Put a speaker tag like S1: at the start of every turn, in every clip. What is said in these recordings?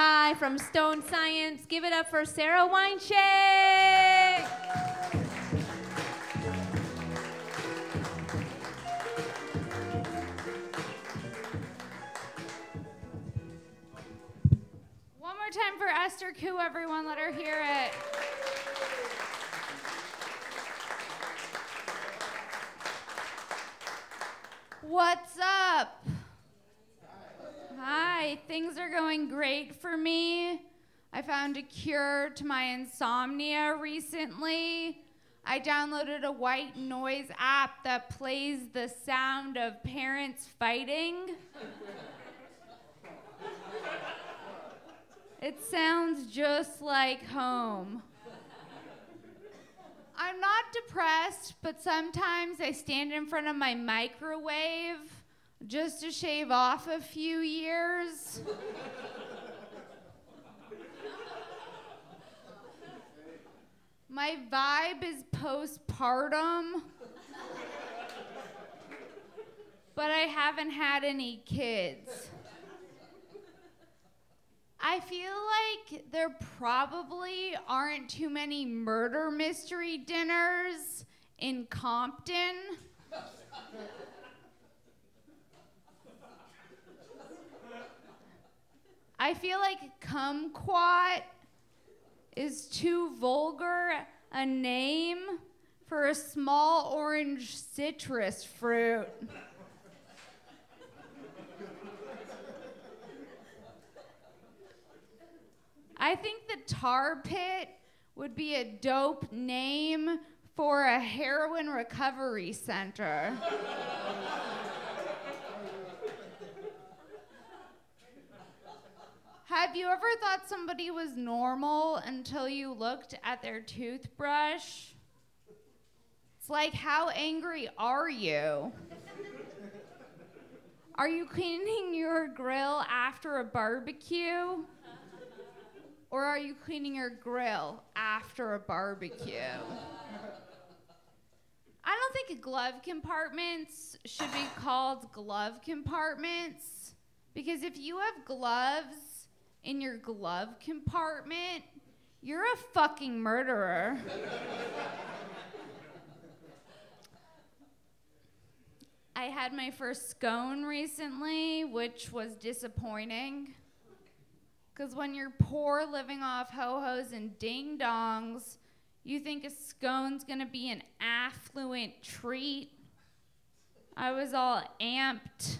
S1: High from Stone Science. Give it up for Sara Weinshenk. One more time for Esther Koo, everyone. Let her hear it. What's up? Hi, things are going great for me. I found a cure to my insomnia recently. I downloaded a white noise app that plays the sound of parents fighting. It sounds just like home. I'm not depressed, but sometimes I stand in front of my microwave just to shave off a few years. My vibe is postpartum, but I haven't had any kids. I feel like there probably aren't too many murder mystery dinners in Compton. I feel like kumquat is too vulgar a name for a small orange citrus fruit. I think the tar pit would be a dope name for a heroin recovery center. Have you ever thought somebody was normal until you looked at their toothbrush? It's like, how angry are you? Are you cleaning your grill after a barbecue? Or are you cleaning your grill after a barbecue? I don't think glove compartments should be called glove compartments, because if you have gloves in your glove compartment, you're a fucking murderer. I had my first scone recently, which was disappointing. Because when you're poor living off ho-hos and ding-dongs, you think a scone's gonna be an affluent treat. I was all amped.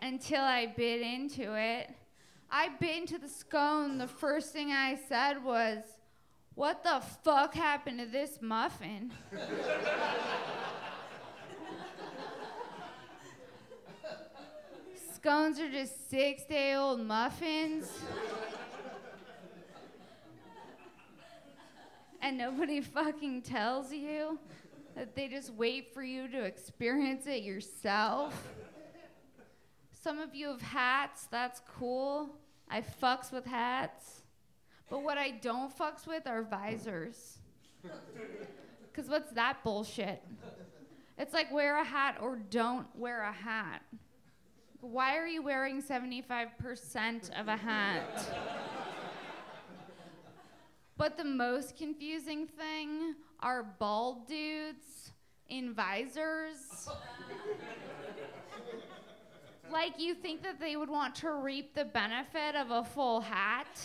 S1: Until I bit into it. I bit into the scone. The first thing I said was, "What the fuck happened to this muffin?" Scones are just 6-day-old muffins. And nobody fucking tells you that they just wait for you to experience it yourself. Some of you have hats, that's cool. I fucks with hats. But what I don't fucks with are visors. Cause what's that bullshit? It's like wear a hat or don't wear a hat. Why are you wearing 75% of a hat? But the most confusing thing are bald dudes in visors. Like, you think that they would want to reap the benefit of a full hat?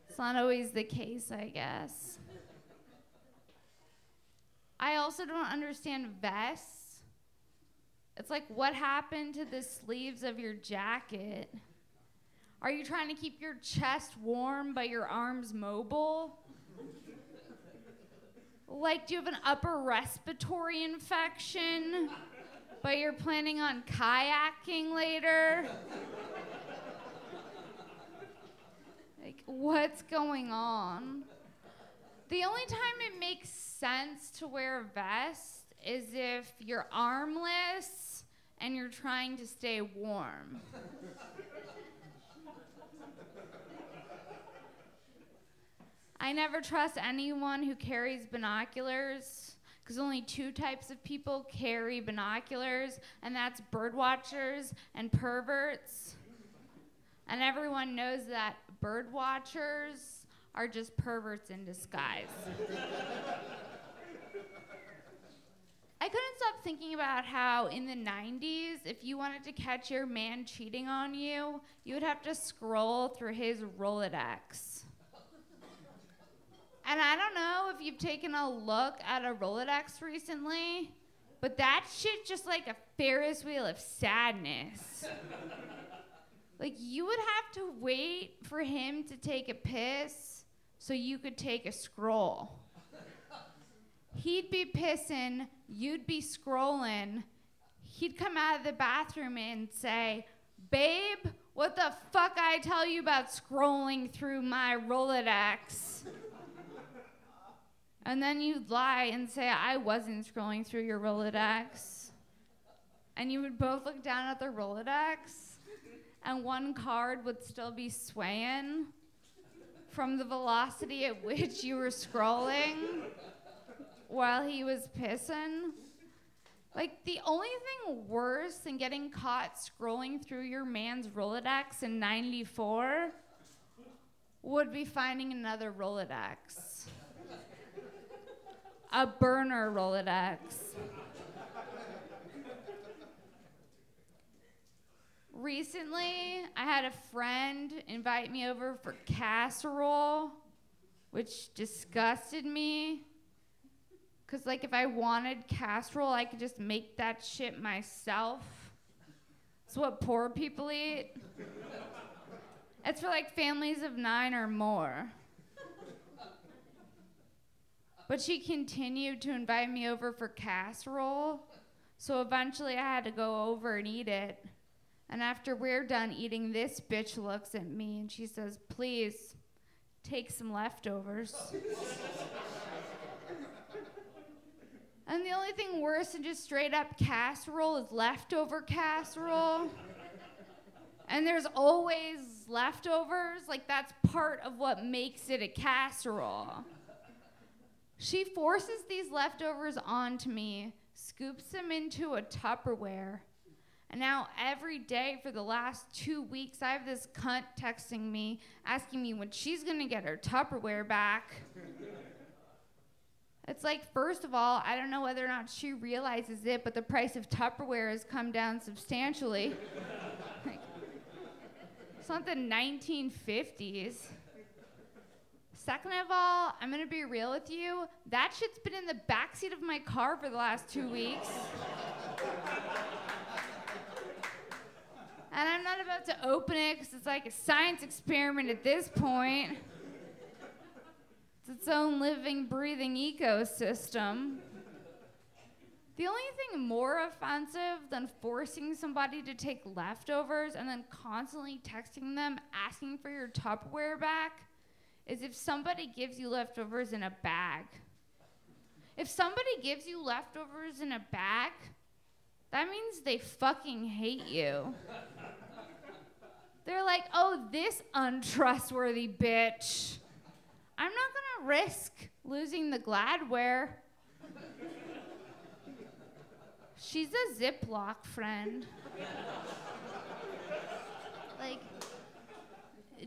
S1: It's not always the case, I guess. I also don't understand vests. It's like, what happened to the sleeves of your jacket? Are you trying to keep your chest warm but your arms mobile? Like, do you have an upper respiratory infection, but you're planning on kayaking later? Like, what's going on? The only time it makes sense to wear a vest is if you're armless and you're trying to stay warm. I never trust anyone who carries binoculars, Because only two types of people carry binoculars, and that's birdwatchers and perverts. And everyone knows that birdwatchers are just perverts in disguise. I couldn't stop thinking about how in the 90s, if you wanted to catch your man cheating on you, you would have to scroll through his Rolodex. And I don't know if you've taken a look at a Rolodex recently, but that shit's just like a Ferris wheel of sadness. Like, you would have to wait for him to take a piss so you could take a scroll. He'd be pissing, you'd be scrolling. He'd come out of the bathroom and say, "Babe, what the fuck I tell you about scrolling through my Rolodex?" And then you'd lie and say, "I wasn't scrolling through your Rolodex." And you would both look down at the Rolodex, and one card would still be swaying from the velocity at which you were scrolling while he was pissing. Like, the only thing worse than getting caught scrolling through your man's Rolodex in '94 would be finding another Rolodex. A burner Rolodex. Recently, I had a friend invite me over for casserole, which disgusted me. Because, like, if I wanted casserole, I could just make that shit myself. It's what poor people eat. It's for, like, families of 9 or more. But she continued to invite me over for casserole, so eventually I had to go over and eat it. And after we're done eating, this bitch looks at me and she says, "Please, take some leftovers." And the only thing worse than just straight up casserole is leftover casserole. And there's always leftovers. Like, that's part of what makes it a casserole. She forces these leftovers onto me, scoops them into a Tupperware. And now every day for the last 2 weeks, I have this cunt texting me, asking me when she's gonna get her Tupperware back. It's like, first of all, I don't know whether or not she realizes it, but the price of Tupperware has come down substantially. Like, it's not the 1950s. Second of all, I'm gonna be real with you. That shit's been in the backseat of my car for the last 2 weeks. And I'm not about to open it because it's like a science experiment at this point. It's its own living, breathing ecosystem. The only thing more offensive than forcing somebody to take leftovers and then constantly texting them asking for your Tupperware back is if somebody gives you leftovers in a bag. If somebody gives you leftovers in a bag, that means they fucking hate you. They're like, "Oh, this untrustworthy bitch. I'm not gonna risk losing the Gladware. She's a Ziploc friend." Like,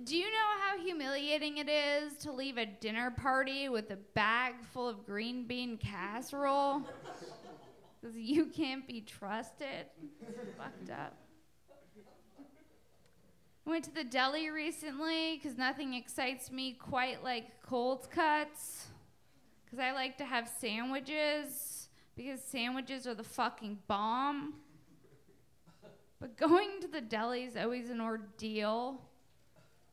S1: do you know how humiliating it is to leave a dinner party with a bag full of green bean casserole? Because you can't be trusted. It's fucked up. I went to the deli recently because nothing excites me quite like cold cuts. Because I like to have sandwiches because sandwiches are the fucking bomb. But going to the deli is always an ordeal.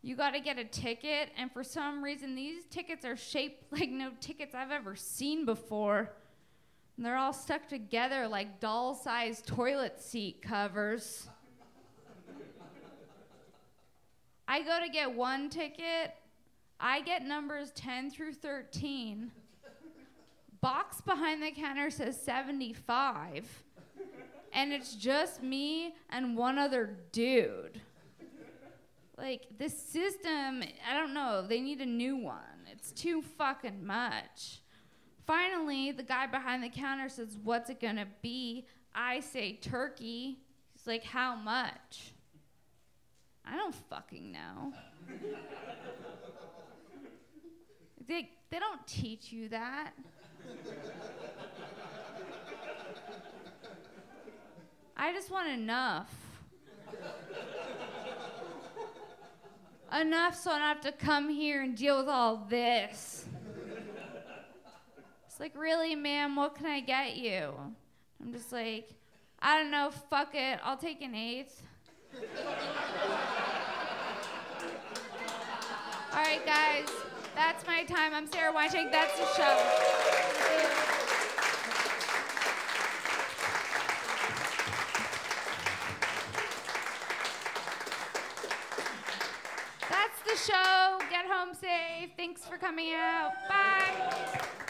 S1: You gotta get a ticket, and for some reason these tickets are shaped like no tickets I've ever seen before. And they're all stuck together like doll-sized toilet seat covers. I go to get one ticket, I get numbers 10 through 13. Box behind the counter says 75. And it's just me and one other dude. Like, this system, I don't know, they need a new one. It's too fucking much. Finally, the guy behind the counter says, "What's it gonna be?" I say, "Turkey." He's like, "How much?" I don't fucking know. They don't teach you that. I just want enough. Enough so I don't have to come here and deal with all this. It's like, "Really, ma'am, what can I get you?" I'm just like, "I don't know, fuck it, I'll take an 8th. All right, guys, that's my time. I'm Sara Weinshenk, that's the show. That's the show. Get home safe. Thanks for coming out. Bye.